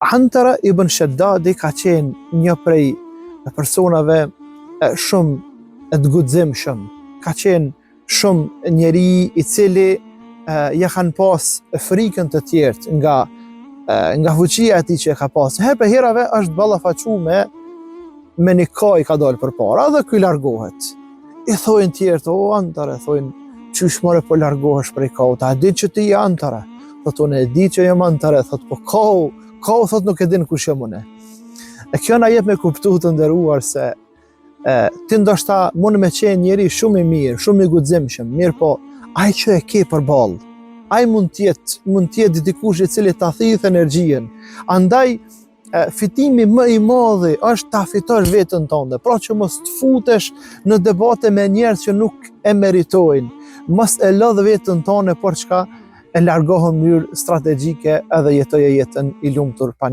Antara ibn Shaddadi ka qenë një prej personave shumë të guximshëm, ka qenë shumë njeri i cili ja kanë pas frikën të tjerët nga fuqia e tij që ka pas. Her për herave është ballafaqu me një kaj ka dalë përpara dhe ky largohet. I thojnë tjerët, o Antare, thojnë, qysh more po largohesh prej kaut, a di që ti je Antare? Thot, unë e di që jam Antare, thot, po kau thot nuk e din kush jam unë. E kjo na jep me kuptu të nderuar se ti ndoshta mund me qenë njeri shumë i mirë, shumë i guximshëm, mirë po ai që e ke përballë, ai mund tjetë dikush i cili ta thith energjinë. Andaj fitimi më i madh është ta fitosh veten tënde, pra që mos të futesh në debate me njerëz që nuk e meritojnë, mos e lodh veten tënde por çka e largohën në mënyrë strategjike edhe jetoje jetën i lumtur pa